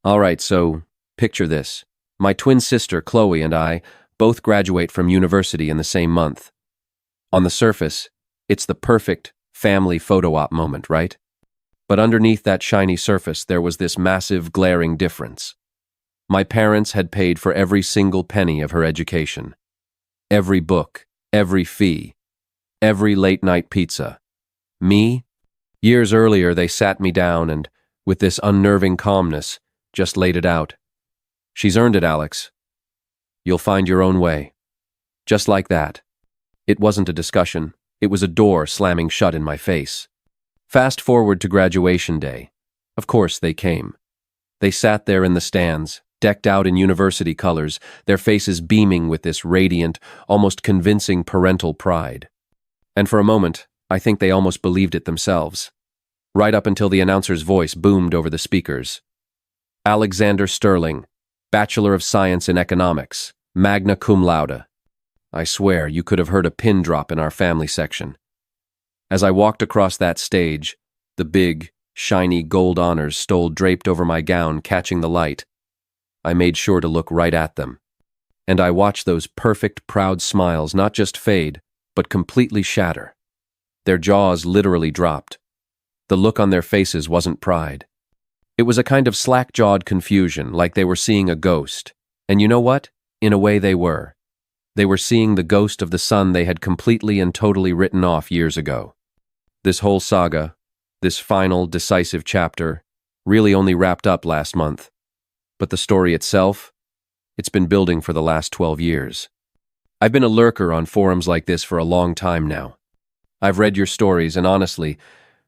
All right, so picture this. My twin sister, Chloe, and I both graduate from university in the same month. On the surface, it's the perfect family photo op moment, right? But underneath that shiny surface, there was this massive, glaring difference. My parents had paid for every single penny of her education. Every book, every fee, every late-night pizza. Me? Years earlier, they sat me down and, with this unnerving calmness, just laid it out. She's earned it, Alex. You'll find your own way. Just like that. It wasn't a discussion. It was a door slamming shut in my face. Fast forward to graduation day. Of course, they came. They sat there in the stands, decked out in university colors, their faces beaming with this radiant, almost convincing parental pride. And for a moment, I think they almost believed it themselves. Right up until the announcer's voice boomed over the speakers. Alexander Sterling, Bachelor of Science in Economics, magna cum laude. I swear you could have heard a pin drop in our family section. As I walked across that stage, the big, shiny gold honors stole draped over my gown, catching the light. I made sure to look right at them. And I watched those perfect, proud smiles not just fade, but completely shatter. Their jaws literally dropped. The look on their faces wasn't pride. It was a kind of slack-jawed confusion, like they were seeing a ghost. And you know what? In a way they were. They were seeing the ghost of the son they had completely and totally written off years ago. This whole saga, this final, decisive chapter, really only wrapped up last month. But the story itself, it's been building for the last 12 years. I've been a lurker on forums like this for a long time now. I've read your stories, and honestly,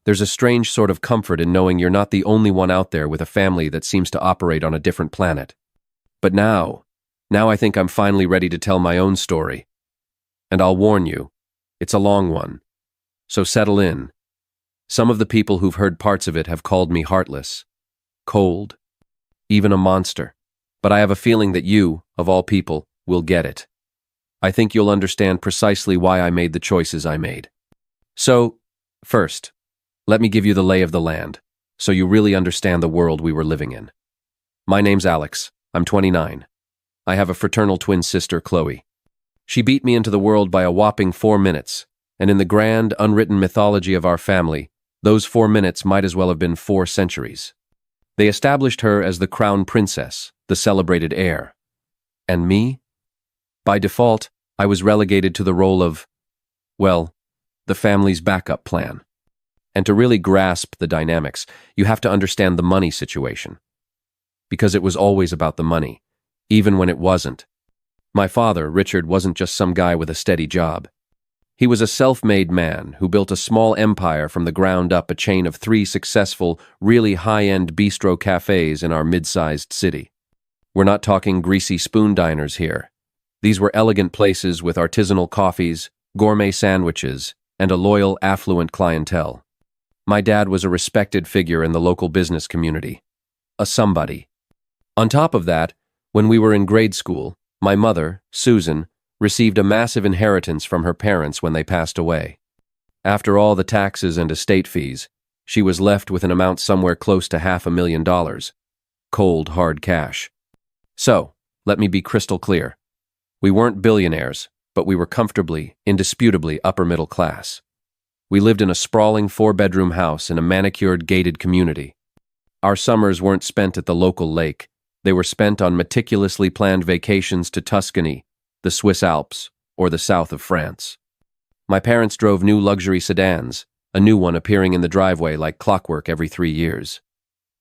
there's a strange sort of comfort in knowing you're not the only one out there with a family that seems to operate on a different planet. But now I think I'm finally ready to tell my own story. And I'll warn you, it's a long one. So settle in. Some of the people who've heard parts of it have called me heartless, cold, even a monster. But I have a feeling that you, of all people, will get it. I think you'll understand precisely why I made the choices I made. So, first, let me give you the lay of the land, so you really understand the world we were living in. My name's Alex. I'm 29. I have a fraternal twin sister, Chloe. She beat me into the world by a whopping 4 minutes, and in the grand, unwritten mythology of our family, those 4 minutes might as well have been 4 centuries. They established her as the crown princess, the celebrated heir. And me? By default, I was relegated to the role of, well, the family's backup plan. And to really grasp the dynamics, you have to understand the money situation. Because it was always about the money, even when it wasn't. My father, Richard, wasn't just some guy with a steady job. He was a self-made man who built a small empire from the ground up, a chain of 3 successful, really high-end bistro cafes in our mid-sized city. We're not talking greasy spoon diners here. These were elegant places with artisanal coffees, gourmet sandwiches, and a loyal, affluent clientele. My dad was a respected figure in the local business community. A somebody. On top of that, when we were in grade school, my mother, Susan, received a massive inheritance from her parents when they passed away. After all the taxes and estate fees, she was left with an amount somewhere close to $500,000. Cold, hard cash. So, let me be crystal clear. We weren't billionaires, but we were comfortably, indisputably upper middle class. We lived in a sprawling 4-bedroom house in a manicured, gated community. Our summers weren't spent at the local lake. They were spent on meticulously planned vacations to Tuscany, the Swiss Alps, or the south of France. My parents drove new luxury sedans, a new one appearing in the driveway like clockwork every 3 years.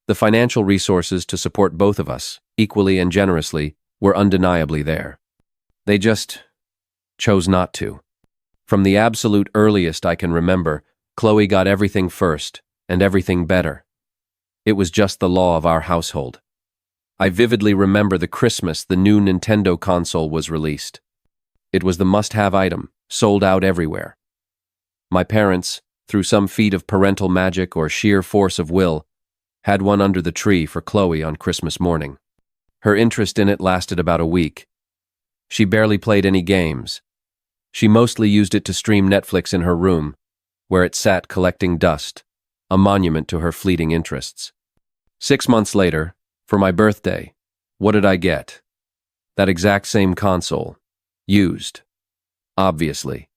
The financial resources to support both of us, equally and generously, were undeniably there. They just chose not to. From the absolute earliest I can remember, Chloe got everything first, and everything better. It was just the law of our household. I vividly remember the Christmas the new Nintendo console was released. It was the must-have item, sold out everywhere. My parents, through some feat of parental magic or sheer force of will, had one under the tree for Chloe on Christmas morning. Her interest in it lasted about a week. She barely played any games. She mostly used it to stream Netflix in her room, where it sat collecting dust, a monument to her fleeting interests. 6 months later, For my birthday, what did I get? That exact same console. Used. Obviously.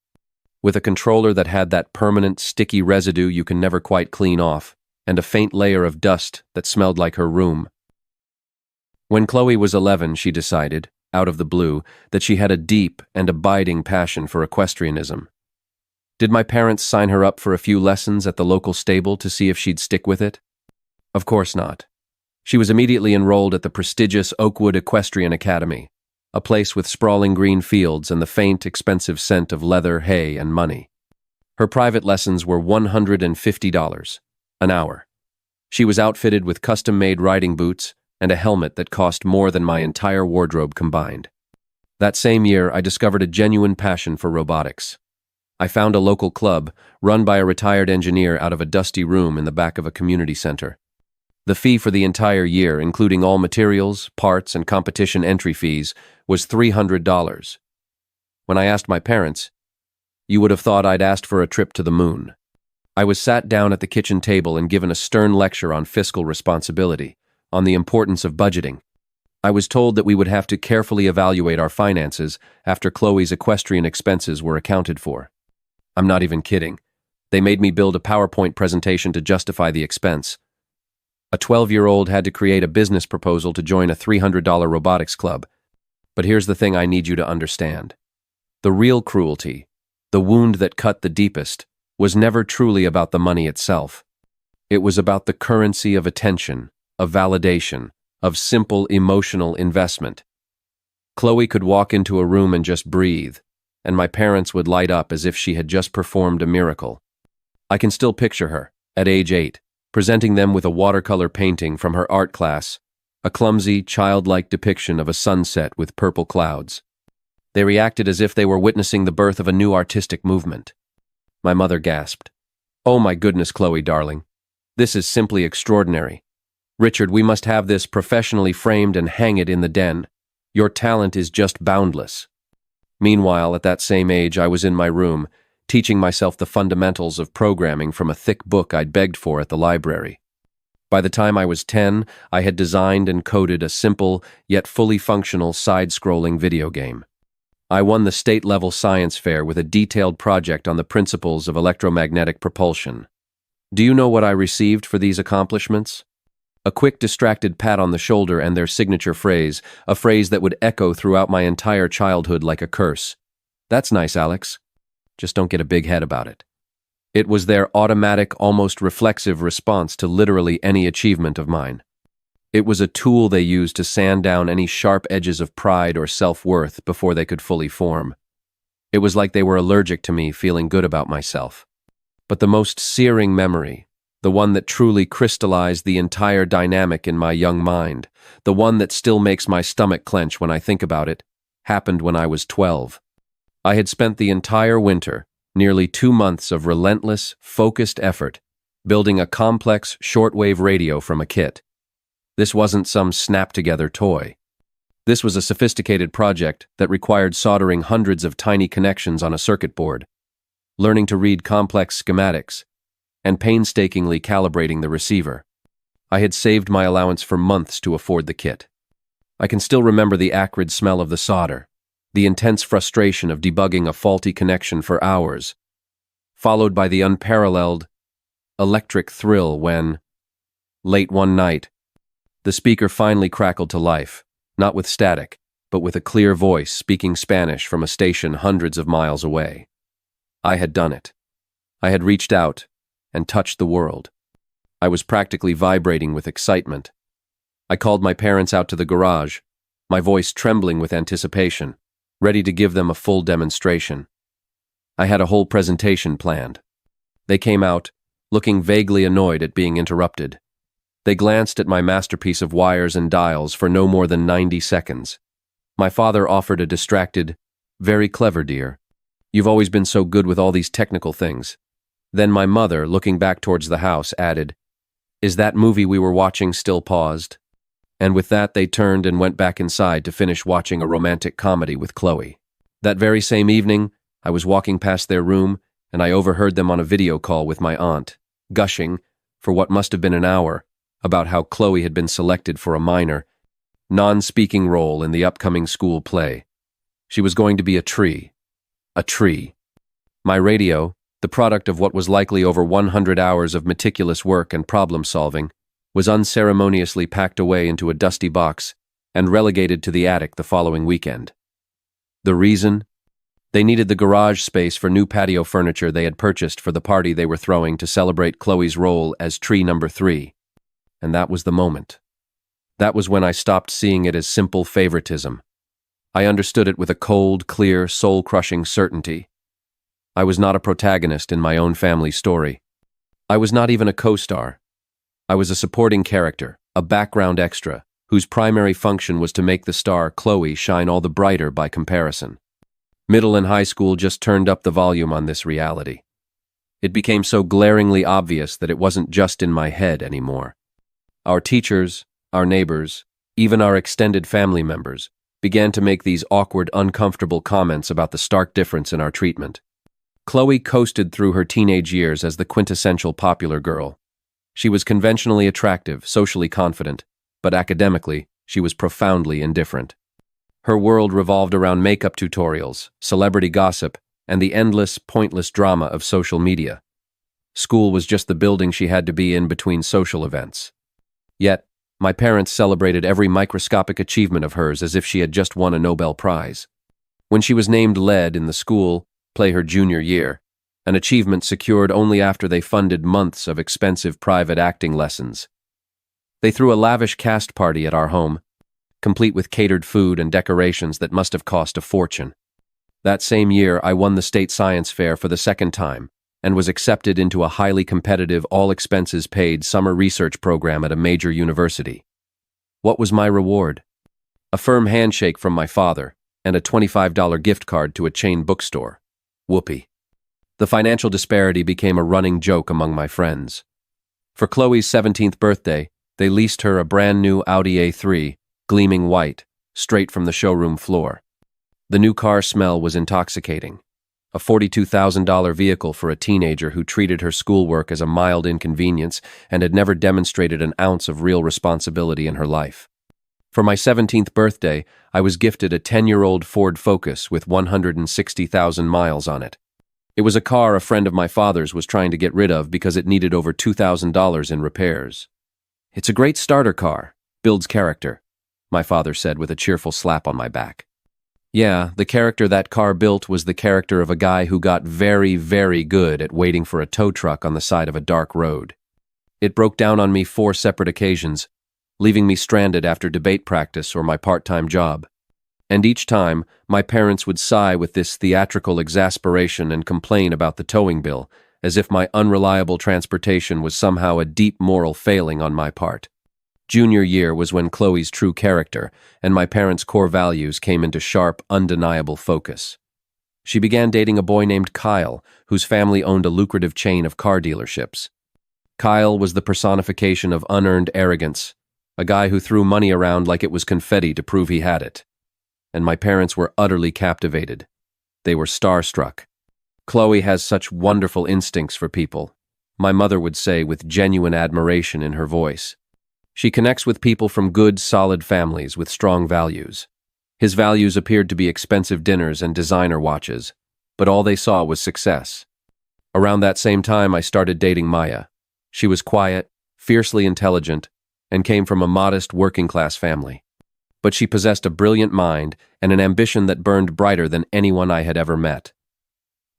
With a controller that had that permanent, sticky residue you can never quite clean off, and a faint layer of dust that smelled like her room. When Chloe was 11, she decided, out of the blue, that she had a deep and abiding passion for equestrianism. Did my parents sign her up for a few lessons at the local stable to see if she'd stick with it? Of course not. She was immediately enrolled at the prestigious Oakwood Equestrian Academy, a place with sprawling green fields and the faint, expensive scent of leather, hay, and money. Her private lessons were $150 an hour. She was outfitted with custom-made riding boots and a helmet that cost more than my entire wardrobe combined. That same year, I discovered a genuine passion for robotics. I found a local club, run by a retired engineer out of a dusty room in the back of a community center. The fee for the entire year, including all materials, parts, and competition entry fees, was $300. When I asked my parents, you would have thought I'd asked for a trip to the moon. I was sat down at the kitchen table and given a stern lecture on fiscal responsibility, on the importance of budgeting. I was told that we would have to carefully evaluate our finances after Chloe's equestrian expenses were accounted for. I'm not even kidding. They made me build a PowerPoint presentation to justify the expense. A 12-year-old had to create a business proposal to join a $300 robotics club. But here's the thing I need you to understand. The real cruelty, the wound that cut the deepest, was never truly about the money itself. It was about the currency of attention, of validation, of simple emotional investment. Chloe could walk into a room and just breathe, and my parents would light up as if she had just performed a miracle. I can still picture her, at age 8, presenting them with a watercolor painting from her art class, a clumsy, childlike depiction of a sunset with purple clouds. They reacted as if they were witnessing the birth of a new artistic movement. My mother gasped. "Oh my goodness, Chloe, darling. This is simply extraordinary. Richard, we must have this professionally framed and hang it in the den. Your talent is just boundless." Meanwhile, at that same age, I was in my room, teaching myself the fundamentals of programming from a thick book I'd begged for at the library. By the time I was 10, I had designed and coded a simple, yet fully functional side-scrolling video game. I won the state-level science fair with a detailed project on the principles of electromagnetic propulsion. Do you know what I received for these accomplishments? A quick, distracted pat on the shoulder and their signature phrase, a phrase that would echo throughout my entire childhood like a curse. "That's nice, Alex. Just don't get a big head about it." It was their automatic, almost reflexive response to literally any achievement of mine. It was a tool they used to sand down any sharp edges of pride or self-worth before they could fully form. It was like they were allergic to me feeling good about myself. But the most searing memory, the one that truly crystallized the entire dynamic in my young mind, the one that still makes my stomach clench when I think about it, happened when I was 12. I had spent the entire winter, nearly 2 months of relentless, focused effort, building a complex shortwave radio from a kit. This wasn't some snap-together toy. This was a sophisticated project that required soldering hundreds of tiny connections on a circuit board, learning to read complex schematics, and painstakingly calibrating the receiver. I had saved my allowance for months to afford the kit. I can still remember the acrid smell of the solder, the intense frustration of debugging a faulty connection for hours, followed by the unparalleled electric thrill when, late one night, the speaker finally crackled to life, not with static, but with a clear voice speaking Spanish from a station hundreds of miles away. I had done it. I had reached out and touched the world. I was practically vibrating with excitement. I called my parents out to the garage, my voice trembling with anticipation, ready to give them a full demonstration. I had a whole presentation planned. They came out, looking vaguely annoyed at being interrupted. They glanced at my masterpiece of wires and dials for no more than 90 seconds. My father offered a distracted, "Very clever, dear. You've always been so good with all these technical things." Then my mother, looking back towards the house, added, "Is that movie we were watching still paused?" And with that, they turned and went back inside to finish watching a romantic comedy with Chloe. That very same evening, I was walking past their room, and I overheard them on a video call with my aunt, gushing, for what must have been an hour, about how Chloe had been selected for a minor, non-speaking role in the upcoming school play. She was going to be a tree. A tree. My radio, the product of what was likely over 100 hours of meticulous work and problem-solving, was unceremoniously packed away into a dusty box and relegated to the attic the following weekend. The reason? They needed the garage space for new patio furniture they had purchased for the party they were throwing to celebrate Chloe's role as tree number 3. And that was the moment. That was when I stopped seeing it as simple favoritism. I understood it with a cold, clear, soul-crushing certainty. I was not a protagonist in my own family story. I was not even a co-star. I was a supporting character, a background extra, whose primary function was to make the star, Chloe, shine all the brighter by comparison. Middle and high school just turned up the volume on this reality. It became so glaringly obvious that it wasn't just in my head anymore. Our teachers, our neighbors, even our extended family members, began to make these awkward, uncomfortable comments about the stark difference in our treatment. Chloe coasted through her teenage years as the quintessential popular girl. She was conventionally attractive, socially confident, but academically, she was profoundly indifferent. Her world revolved around makeup tutorials, celebrity gossip, and the endless, pointless drama of social media. School was just the building she had to be in between social events. Yet, my parents celebrated every microscopic achievement of hers as if she had just won a Nobel Prize. When she was named lead in the school play her junior year, an achievement secured only after they funded months of expensive private acting lessons. They threw a lavish cast party at our home, complete with catered food and decorations that must have cost a fortune. That same year, I won the state science fair for the second time and was accepted into a highly competitive, all-expenses-paid summer research program at a major university. What was my reward? A firm handshake from my father and a $25 gift card to a chain bookstore. Whoopee. The financial disparity became a running joke among my friends. For Chloe's 17th birthday, they leased her a brand new Audi A3, gleaming white, straight from the showroom floor. The new car smell was intoxicating. A $42,000 vehicle for a teenager who treated her schoolwork as a mild inconvenience and had never demonstrated an ounce of real responsibility in her life. For my 17th birthday, I was gifted a 10-year-old Ford Focus with 160,000 miles on it. It was a car a friend of my father's was trying to get rid of because it needed over $2,000 in repairs. "It's a great starter car, builds character," my father said with a cheerful slap on my back. Yeah, the character that car built was the character of a guy who got very, very good at waiting for a tow truck on the side of a dark road. It broke down on me 4 separate occasions, leaving me stranded after debate practice or my part-time job. And each time, my parents would sigh with this theatrical exasperation and complain about the towing bill, as if my unreliable transportation was somehow a deep moral failing on my part. Junior year was when Chloe's true character and my parents' core values came into sharp, undeniable focus. She began dating a boy named Kyle, whose family owned a lucrative chain of car dealerships. Kyle was the personification of unearned arrogance, a guy who threw money around like it was confetti to prove he had it. And my parents were utterly captivated. They were starstruck. "Chloe has such wonderful instincts for people," my mother would say with genuine admiration in her voice. "She connects with people from good, solid families with strong values." His values appeared to be expensive dinners and designer watches, but all they saw was success. Around that same time, I started dating Maya. She was quiet, fiercely intelligent, and came from a modest working-class family. But she possessed a brilliant mind and an ambition that burned brighter than anyone I had ever met.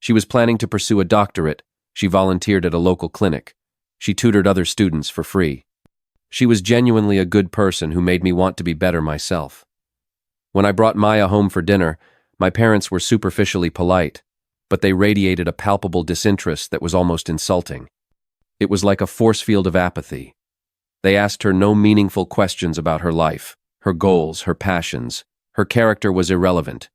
She was planning to pursue a doctorate. She volunteered at a local clinic. She tutored other students for free. She was genuinely a good person who made me want to be better myself. When I brought Maya home for dinner, my parents were superficially polite, but they radiated a palpable disinterest that was almost insulting. It was like a force field of apathy. They asked her no meaningful questions about her life, her goals, her passions. Her character was irrelevant.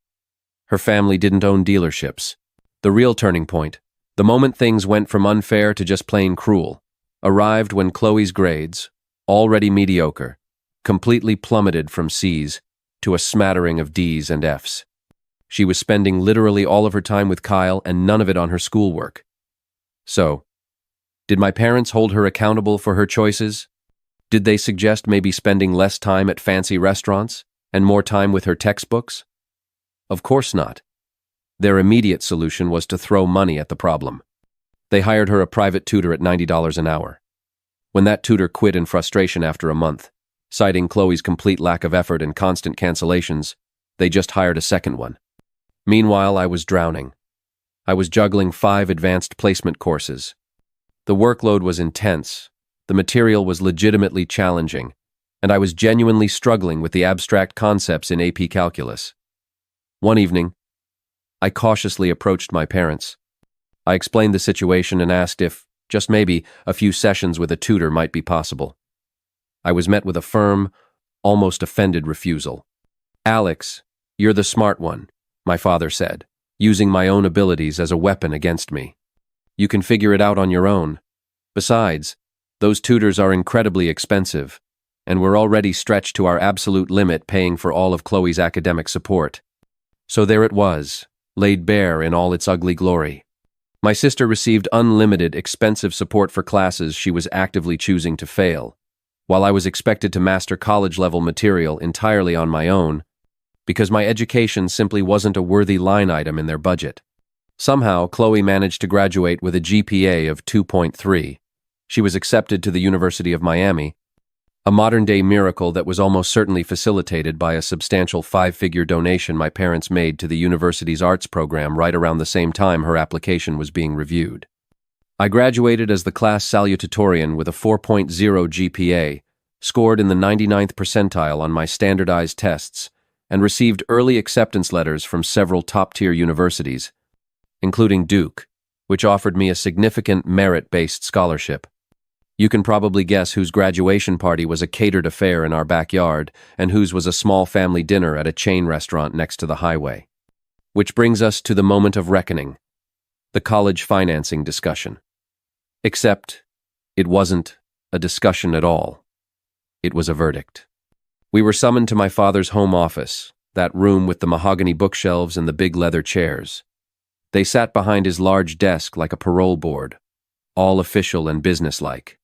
Her family didn't own dealerships. The real turning point, the moment things went from unfair to just plain cruel, arrived when Chloe's grades, already mediocre, completely plummeted from C's to a smattering of D's and F's. She was spending literally all of her time with Kyle and none of it on her schoolwork. So, did my parents hold her accountable for her choices? Did they suggest maybe spending less time at fancy restaurants and more time with her textbooks? Of course not. Their immediate solution was to throw money at the problem. They hired her a private tutor at $90 an hour. When that tutor quit in frustration after a month, citing Chloe's complete lack of effort and constant cancellations, they just hired a second one. Meanwhile, I was drowning. I was juggling 5 advanced placement courses. The workload was intense, the material was legitimately challenging, and I was genuinely struggling with the abstract concepts in AP Calculus. One evening, I cautiously approached my parents. I explained the situation and asked if, just maybe, a few sessions with a tutor might be possible. I was met with a firm, almost offended refusal. "Alex, you're the smart one," my father said, using my own abilities as a weapon against me. "You can figure it out on your own. Besides, those tutors are incredibly expensive, and we're already stretched to our absolute limit paying for all of Chloe's academic support." So there it was, laid bare in all its ugly glory. My sister received unlimited, expensive support for classes she was actively choosing to fail, while I was expected to master college-level material entirely on my own, because my education simply wasn't a worthy line item in their budget. Somehow, Chloe managed to graduate with a GPA of 2.3. She was accepted to the University of Miami, a modern-day miracle that was almost certainly facilitated by a substantial 5-figure donation my parents made to the university's arts program right around the same time her application was being reviewed. I graduated as the class salutatorian with a 4.0 GPA, scored in the 99th percentile on my standardized tests, and received early acceptance letters from several top-tier universities, including Duke, which offered me a significant merit-based scholarship. You can probably guess whose graduation party was a catered affair in our backyard and whose was a small family dinner at a chain restaurant next to the highway. Which brings us to the moment of reckoning, the college financing discussion. Except, it wasn't a discussion at all. It was a verdict. We were summoned to my father's home office, that room with the mahogany bookshelves and the big leather chairs. They sat behind his large desk like a parole board, all official and businesslike.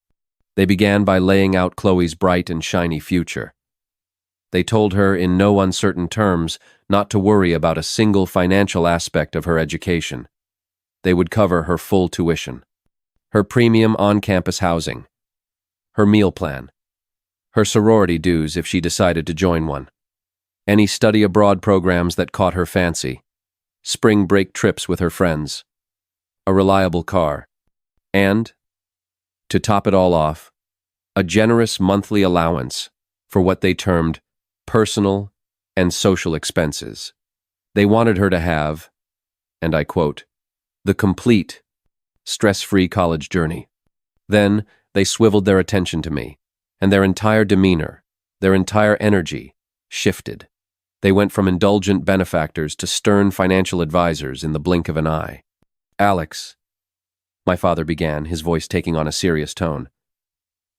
They began by laying out Chloe's bright and shiny future. They told her in no uncertain terms not to worry about a single financial aspect of her education. They would cover her full tuition, her premium on-campus housing, her meal plan, her sorority dues if she decided to join one, any study abroad programs that caught her fancy, spring break trips with her friends, a reliable car, and, to top it all off, a generous monthly allowance for what they termed personal and social expenses. They wanted her to have, and I quote, the complete, stress-free college journey. Then they swiveled their attention to me, and their entire demeanor, their entire energy, shifted. They went from indulgent benefactors to stern financial advisors in the blink of an eye. "Alex," my father began, his voice taking on a serious tone,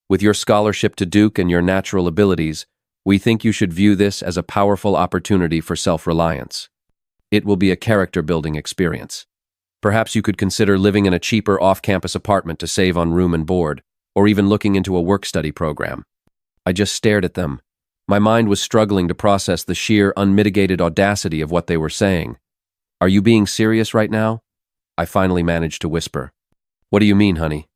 "with your scholarship to Duke and your natural abilities, we think you should view this as a powerful opportunity for self-reliance. It will be a character-building experience. Perhaps you could consider living in a cheaper off-campus apartment to save on room and board, or even looking into a work-study program." I just stared at them. My mind was struggling to process the sheer, unmitigated audacity of what they were saying. "Are you being serious right now?" I finally managed to whisper. "What do you mean, honey?"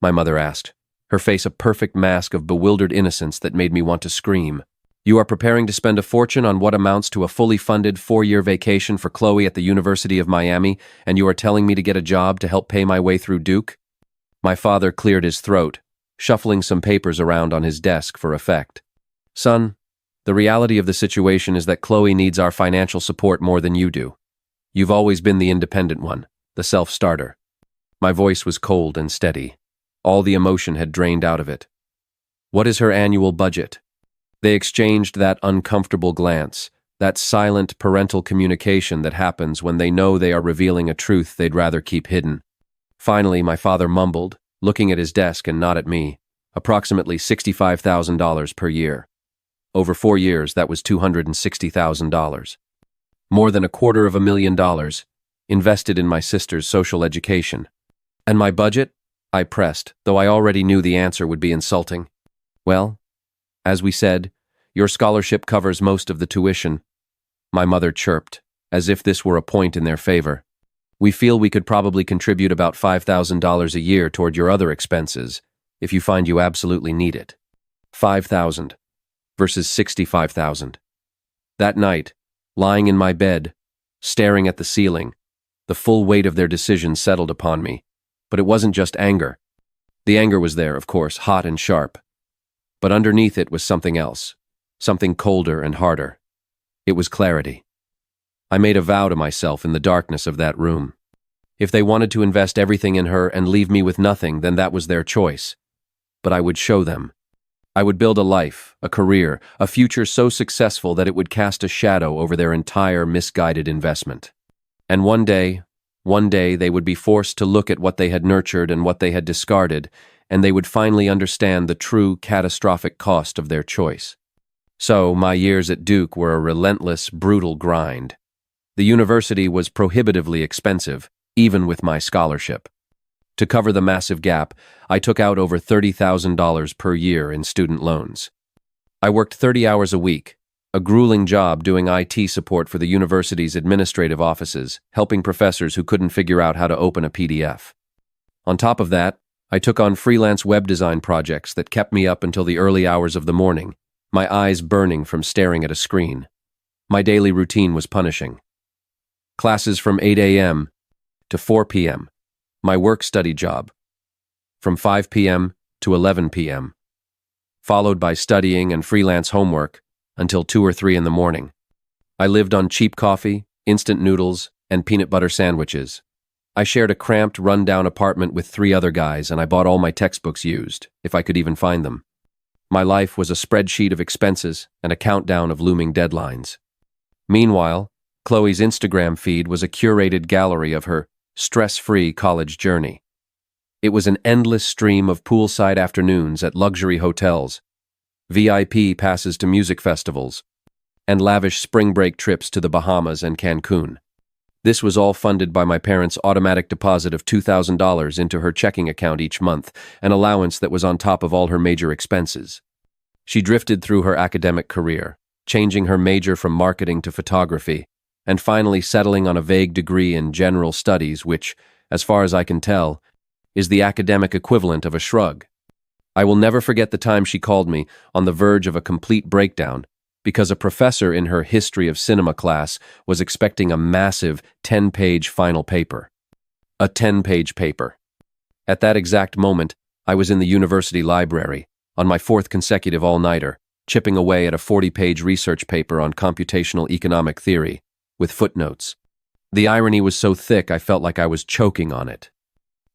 my mother asked, her face a perfect mask of bewildered innocence that made me want to scream. "You are preparing to spend a fortune on what amounts to a fully funded 4-year vacation for Chloe at the University of Miami, and you are telling me to get a job to help pay my way through Duke?" My father cleared his throat, shuffling some papers around on his desk for effect. "Son, the reality of the situation is that Chloe needs our financial support more than you do. You've always been the independent one, the self-starter." My voice was cold and steady. All the emotion had drained out of it. "What is her annual budget?" They exchanged that uncomfortable glance, that silent parental communication that happens when they know they are revealing a truth they'd rather keep hidden. Finally, my father mumbled, looking at his desk and not at me, approximately $65,000 per year. Over 4 years, that was $260,000. More than $250,000 invested in my sister's social education. "And my budget?" I pressed, though I already knew the answer would be insulting. Well, as we said, your scholarship covers most of the tuition. My mother chirped, as if this were a point in their favor. We feel we could probably contribute about $5,000 a year toward your other expenses, if you find you absolutely need it. 5,000 versus 65,000. That night, lying in my bed, staring at the ceiling, the full weight of their decision settled upon me. But it wasn't just anger. The anger was there, of course, hot and sharp. But underneath it was something else, something colder and harder. It was clarity. I made a vow to myself in the darkness of that room. If they wanted to invest everything in her and leave me with nothing, then that was their choice. But I would show them. I would build a life, a career, a future so successful that it would cast a shadow over their entire misguided investment. And one day they would be forced to look at what they had nurtured and what they had discarded, and they would finally understand the true catastrophic cost of their choice. So, my years at Duke were a relentless, brutal grind. The university was prohibitively expensive, even with my scholarship. To cover the massive gap, I took out over $30,000 per year in student loans. I worked 30 hours a week, a grueling job doing IT support for the university's administrative offices, helping professors who couldn't figure out how to open a PDF. On top of that, I took on freelance web design projects that kept me up until the early hours of the morning, my eyes burning from staring at a screen. My daily routine was punishing. Classes from 8 a.m. to 4 p.m. My work-study job, from 5 p.m. to 11 p.m., followed by studying and freelance homework until 2 or 3 in the morning. I lived on cheap coffee, instant noodles, and peanut butter sandwiches. I shared a cramped, run-down apartment with 3 other guys, and I bought all my textbooks used, if I could even find them. My life was a spreadsheet of expenses and a countdown of looming deadlines. Meanwhile, Chloe's Instagram feed was a curated gallery of her stress-free college journey. It was an endless stream of poolside afternoons at luxury hotels, VIP passes to music festivals, and lavish spring break trips to the Bahamas and Cancun. This was all funded by my parents' automatic deposit of $2,000 into her checking account each month, an allowance that was on top of all her major expenses. She drifted through her academic career, changing her major from marketing to photography, and finally settling on a vague degree in general studies which, as far as I can tell, is the academic equivalent of a shrug. I will never forget the time she called me, on the verge of a complete breakdown, because a professor in her history of cinema class was expecting a massive 10-page final paper. A 10-page paper. At that exact moment, I was in the university library, on my 4th consecutive all-nighter, chipping away at a 40-page research paper on computational economic theory, with footnotes. The irony was so thick I felt like I was choking on it.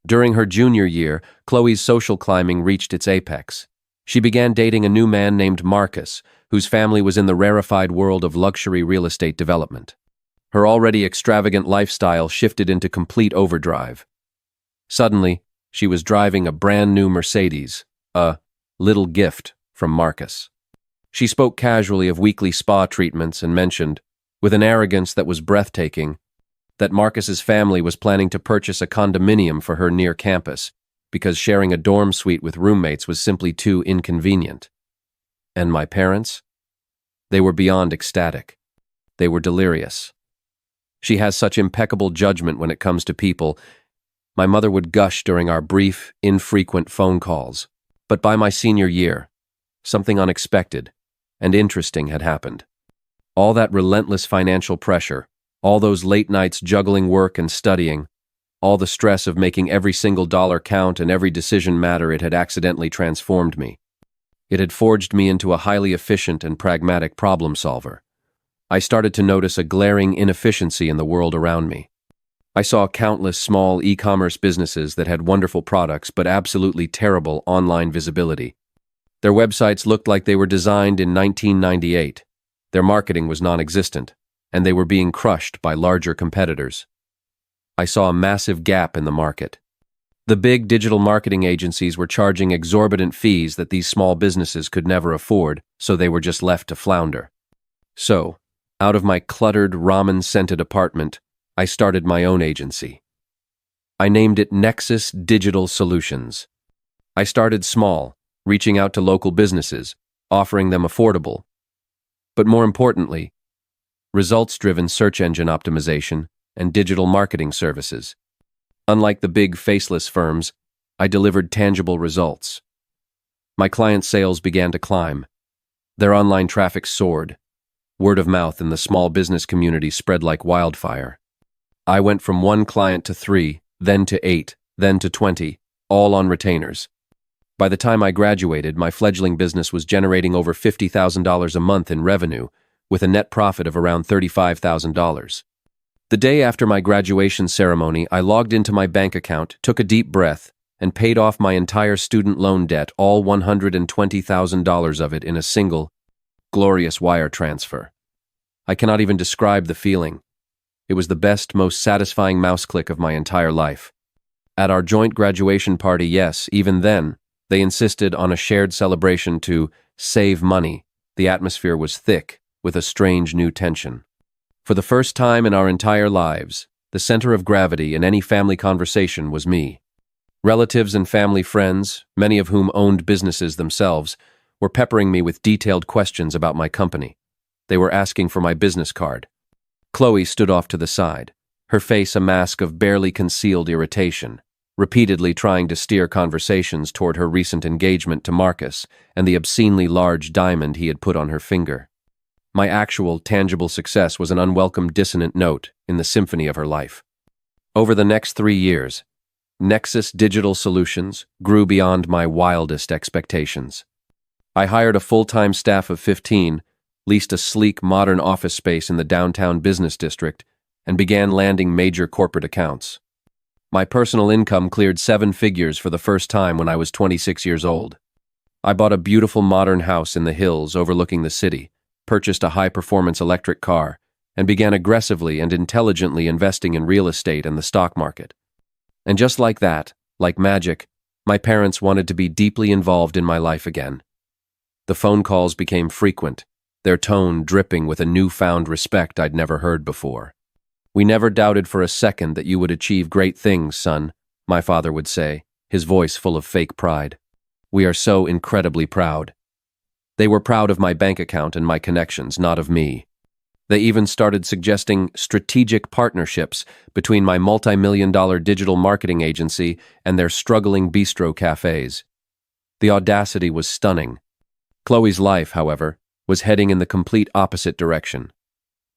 During her junior year, Chloe's social climbing reached its apex. She began dating a new man named Marcus, whose family was in the rarefied world of luxury real estate development. Her already extravagant lifestyle shifted into complete overdrive. Suddenly, she was driving a brand new Mercedes, a little gift from Marcus. She spoke casually of weekly spa treatments and mentioned, with an arrogance that was breathtaking, that Marcus's family was planning to purchase a condominium for her near campus because sharing a dorm suite with roommates was simply too inconvenient. And my parents? They were beyond ecstatic. They were delirious. She has such impeccable judgment when it comes to people. My mother would gush during our brief, infrequent phone calls. But by my senior year, something unexpected and interesting had happened. All that relentless financial pressure, all those late nights juggling work and studying, all the stress of making every single dollar count and every decision matter, it had accidentally transformed me. It had forged me into a highly efficient and pragmatic problem solver. I started to notice a glaring inefficiency in the world around me. I saw countless small e-commerce businesses that had wonderful products but absolutely terrible online visibility. Their websites looked like they were designed in 1998. Their marketing was non-existent, and they were being crushed by larger competitors. I saw a massive gap in the market. The big digital marketing agencies were charging exorbitant fees that these small businesses could never afford, so they were just left to flounder. So, out of my cluttered, ramen-scented apartment, I started my own agency. I named it Nexus Digital Solutions. I started small, reaching out to local businesses, offering them affordable, but more importantly, results-driven search engine optimization and digital marketing services. Unlike the big faceless firms, I delivered tangible results. My client sales began to climb. Their online traffic soared. Word of mouth in the small business community spread like wildfire. I went from 1 client to 3, then to 8, then to 20, all on retainers. By the time I graduated, my fledgling business was generating over $50,000 a month in revenue, with a net profit of around $35,000. The day after my graduation ceremony, I logged into my bank account, took a deep breath, and paid off my entire student loan debt, all $120,000 of it in a single, glorious wire transfer. I cannot even describe the feeling. It was the best, most satisfying mouse click of my entire life. At our joint graduation party, yes, even then, they insisted on a shared celebration to save money. The atmosphere was thick, with a strange new tension. For the first time in our entire lives, the center of gravity in any family conversation was me. Relatives and family friends, many of whom owned businesses themselves, were peppering me with detailed questions about my company. They were asking for my business card. Chloe stood off to the side, her face a mask of barely concealed irritation, repeatedly trying to steer conversations toward her recent engagement to Marcus and the obscenely large diamond he had put on her finger. My actual, tangible success was an unwelcome dissonant note in the symphony of her life. Over the next 3 years, Nexus Digital Solutions grew beyond my wildest expectations. I hired a full-time staff of 15, leased a sleek, modern office space in the downtown business district, and began landing major corporate accounts. My personal income cleared 7 figures for the first time when I was 26 years old. I bought a beautiful modern house in the hills overlooking the city, purchased a high-performance electric car, and began aggressively and intelligently investing in real estate and the stock market. And just like that, like magic, my parents wanted to be deeply involved in my life again. The phone calls became frequent, their tone dripping with a newfound respect I'd never heard before. "We never doubted for a second that you would achieve great things, son," my father would say, his voice full of fake pride. "We are so incredibly proud." They were proud of my bank account and my connections, not of me. They even started suggesting strategic partnerships between my multi-million-dollar digital marketing agency and their struggling bistro cafes. The audacity was stunning. Chloe's life, however, was heading in the complete opposite direction.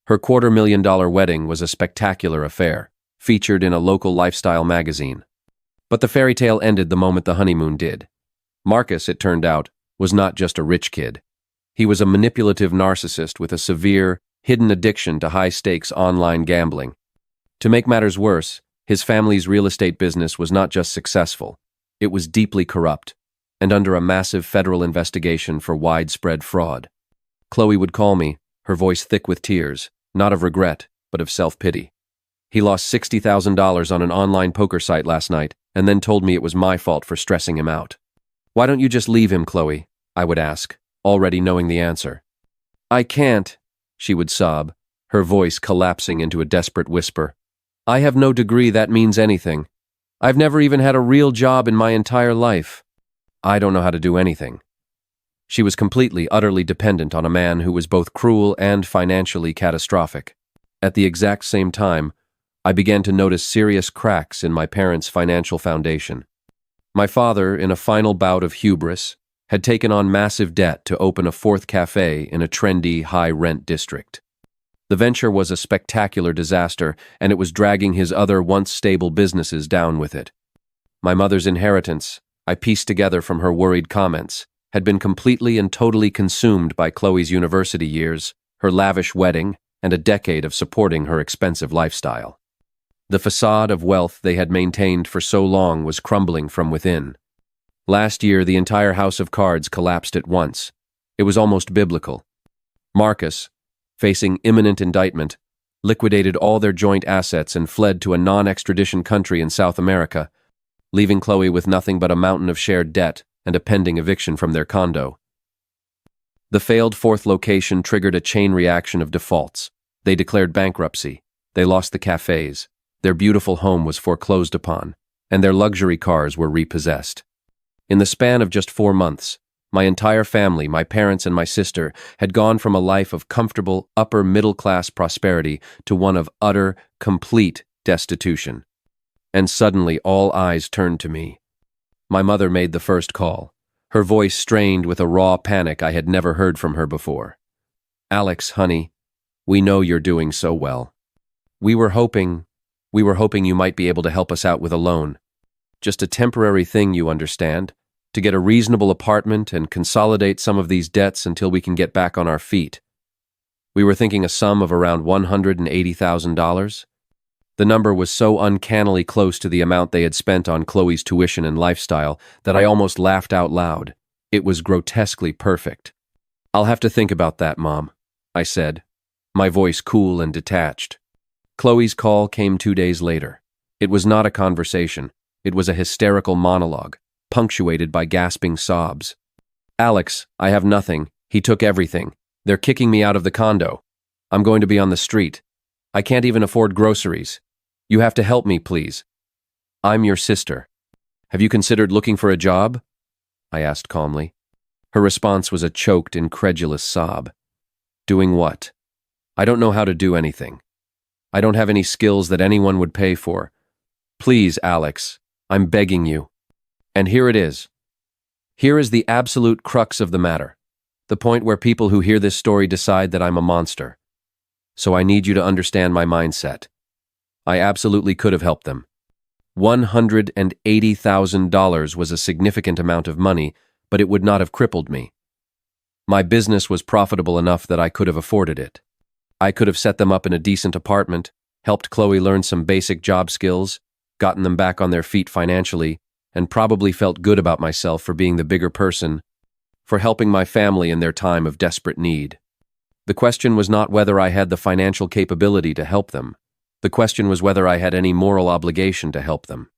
Her $250,000 wedding was a spectacular affair, featured in a local lifestyle magazine. But the fairy tale ended the moment the honeymoon did. Marcus, it turned out, was not just a rich kid. He was a manipulative narcissist with a severe, hidden addiction to high-stakes online gambling. To make matters worse, his family's real estate business was not just successful, it was deeply corrupt, and under a massive federal investigation for widespread fraud. Chloe would call me, her voice thick with tears, not of regret, but of self-pity. "He lost $60,000 on an online poker site last night, and then told me it was my fault for stressing him out." "Why don't you just leave him, Chloe?" I would ask, already knowing the answer. "I can't," she would sob, her voice collapsing into a desperate whisper. "I have no degree that means anything. I've never even had a real job in my entire life. I don't know how to do anything." She was completely, utterly dependent on a man who was both cruel and financially catastrophic. At the exact same time, I began to notice serious cracks in my parents' financial foundation. My father, in a final bout of hubris, had taken on massive debt to open a 4th cafe in a trendy, high-rent district. The venture was a spectacular disaster, and it was dragging his other once stable businesses down with it. My mother's inheritance, I pieced together from her worried comments, had been completely and totally consumed by Chloe's university years, her lavish wedding, and a decade of supporting her expensive lifestyle. The facade of wealth they had maintained for so long was crumbling from within. Last year, the entire house of cards collapsed at once. It was almost biblical. Marcus, facing imminent indictment, liquidated all their joint assets and fled to a non-extradition country in South America, leaving Chloe with nothing but a mountain of shared debt and a pending eviction from their condo. The failed 4th location triggered a chain reaction of defaults. They declared bankruptcy. They lost the cafes. Their beautiful home was foreclosed upon, and their luxury cars were repossessed. In the span of just 4 months, my entire family, my parents and my sister, had gone from a life of comfortable, upper-middle-class prosperity to one of utter, complete destitution. And suddenly all eyes turned to me. My mother made the first call, her voice strained with a raw panic I had never heard from her before. "Alex, honey, we know you're doing so well. We were hoping you might be able to help us out with a loan. Just a temporary thing, you understand, to get a reasonable apartment and consolidate some of these debts until we can get back on our feet. We were thinking a sum of around $180,000. The number was so uncannily close to the amount they had spent on Chloe's tuition and lifestyle that I almost laughed out loud. It was grotesquely perfect. "I'll have to think about that, Mom," I said, my voice cool and detached. Chloe's call came 2 days later. It was not a conversation. It was a hysterical monologue, punctuated by gasping sobs. "Alex, I have nothing. He took everything. They're kicking me out of the condo. I'm going to be on the street. I can't even afford groceries. You have to help me, please. I'm your sister. Have you considered looking for a job?" I asked calmly. Her response was a choked, incredulous sob. "Doing what? I don't know how to do anything. I don't have any skills that anyone would pay for. Please, Alex, I'm begging you." And here it is. Here is the absolute crux of the matter, the point where people who hear this story decide that I'm a monster. So I need you to understand my mindset. I absolutely could have helped them. $180,000 was a significant amount of money, but it would not have crippled me. My business was profitable enough that I could have afforded it. I could have set them up in a decent apartment, helped Chloe learn some basic job skills, gotten them back on their feet financially, and probably felt good about myself for being the bigger person, for helping my family in their time of desperate need. The question was not whether I had the financial capability to help them. The question was whether I had any moral obligation to help them.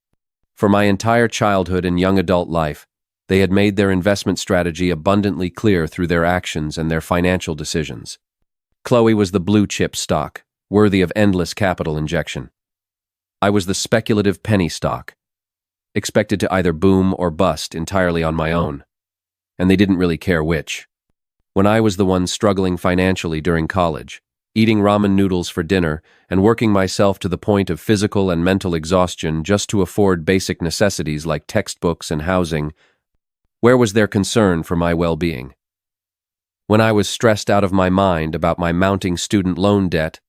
For my entire childhood and young adult life, they had made their investment strategy abundantly clear through their actions and their financial decisions. Chloe was the blue-chip stock, worthy of endless capital injection. I was the speculative penny stock, expected to either boom or bust entirely on my own. And they didn't really care which. When I was the one struggling financially during college, eating ramen noodles for dinner and working myself to the point of physical and mental exhaustion just to afford basic necessities like textbooks and housing, where was their concern for my well-being? When I was stressed out of my mind about my mounting student loan debt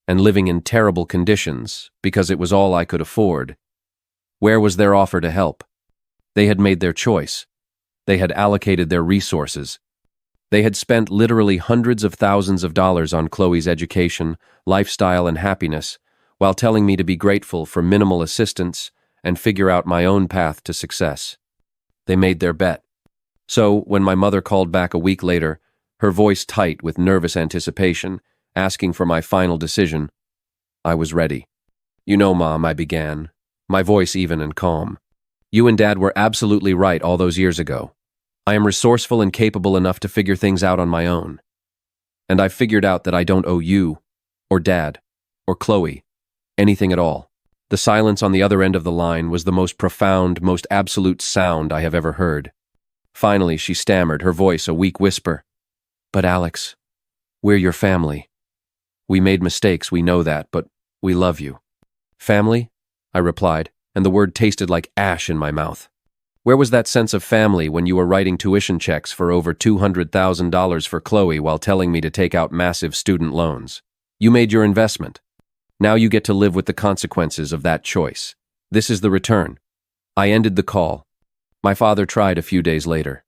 and living in terrible conditions because it was all I could afford, where was their offer to help? They had made their choice. They had allocated their resources. They had spent literally hundreds of thousands of dollars on Chloe's education, lifestyle, and happiness, while telling me to be grateful for minimal assistance and figure out my own path to success. They made their bet. So, when my mother called back a week later, her voice tight with nervous anticipation, asking for my final decision, I was ready. "You know, Mom," I began, my voice even and calm. "You and Dad were absolutely right all those years ago. I am resourceful and capable enough to figure things out on my own. And I've figured out that I don't owe you, or Dad, or Chloe, anything at all." The silence on the other end of the line was the most profound, most absolute sound I have ever heard. Finally, she stammered, her voice a weak whisper. "But Alex, we're your family. We made mistakes, we know that, but we love you." "Family?" I replied, and the word tasted like ash in my mouth. Where was that sense of family when you were writing tuition checks for over $200,000 for Chloe while telling me to take out massive student loans? You made your investment. Now you get to live with the consequences of that choice. This is the return. I ended the call. My father tried a few days later.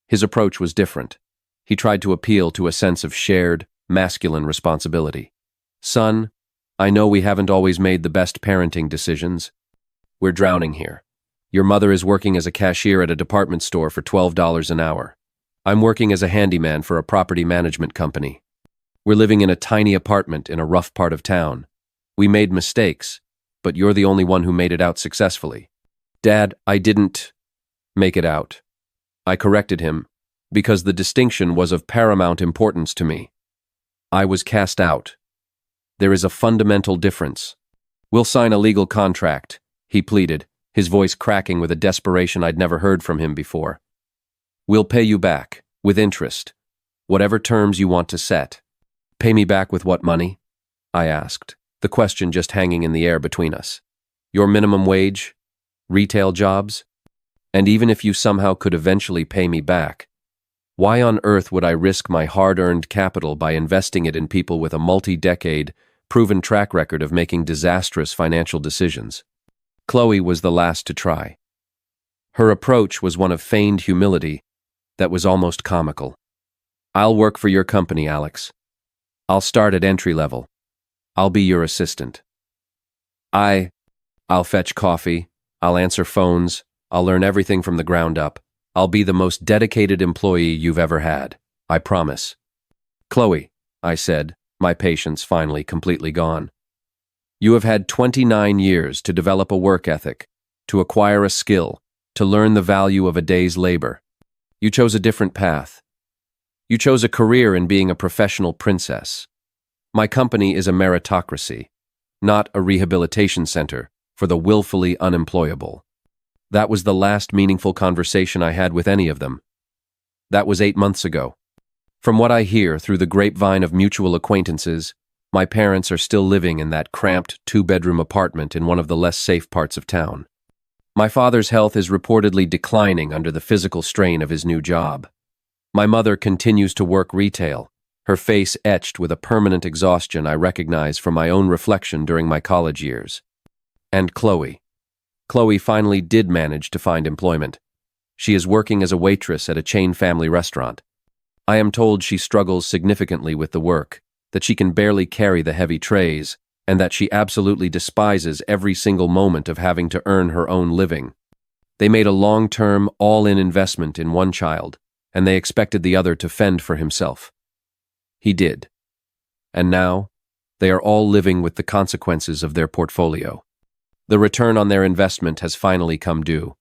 His approach was different. He tried to appeal to a sense of shared, masculine responsibility. "Son, I know we haven't always made the best parenting decisions. We're drowning here. Your mother is working as a cashier at a department store for $12 an hour. I'm working as a handyman for a property management company. We're living in a tiny apartment in a rough part of town. We made mistakes, but you're the only one who made it out successfully." "Dad, I didn't make it out." I corrected him, because the distinction was of paramount importance to me. "I was cast out. There is a fundamental difference. We'll sign a legal contract," he pleaded, his voice cracking with a desperation I'd never heard from him before. We'll pay you back, with interest. Whatever terms you want to set. Pay me back with what money? I asked, the question just hanging in the air between us. Your minimum wage? Retail jobs? And even if you somehow could eventually pay me back, why on earth would I risk my hard-earned capital by investing it in people with a multi-decade, proven track record of making disastrous financial decisions? Chloe was the last to try. Her approach was one of feigned humility that was almost comical. I'll work for your company, Alex. I'll start at entry level. I'll be your assistant. I'll fetch coffee. I'll answer phones. I'll learn everything from the ground up. I'll be the most dedicated employee you've ever had. I promise. Chloe, I said, my patience finally completely gone. You have had 29 years to develop a work ethic, to acquire a skill, to learn the value of a day's labor. You chose a different path. You chose a career in being a professional princess. My company is a meritocracy, not a rehabilitation center for the willfully unemployable. That was the last meaningful conversation I had with any of them. That was 8 months ago. From what I hear through the grapevine of mutual acquaintances, my parents are still living in that cramped 2-bedroom apartment in one of the less safe parts of town. My father's health is reportedly declining under the physical strain of his new job. My mother continues to work retail, her face etched with a permanent exhaustion I recognize from my own reflection during my college years. And Chloe. Chloe finally did manage to find employment. She is working as a waitress at a chain family restaurant. I am told she struggles significantly with the work, that she can barely carry the heavy trays, and that she absolutely despises every single moment of having to earn her own living. They made a long-term, all-in investment in one child, and they expected the other to fend for himself. He did. And now, they are all living with the consequences of their portfolio. The return on their investment has finally come due.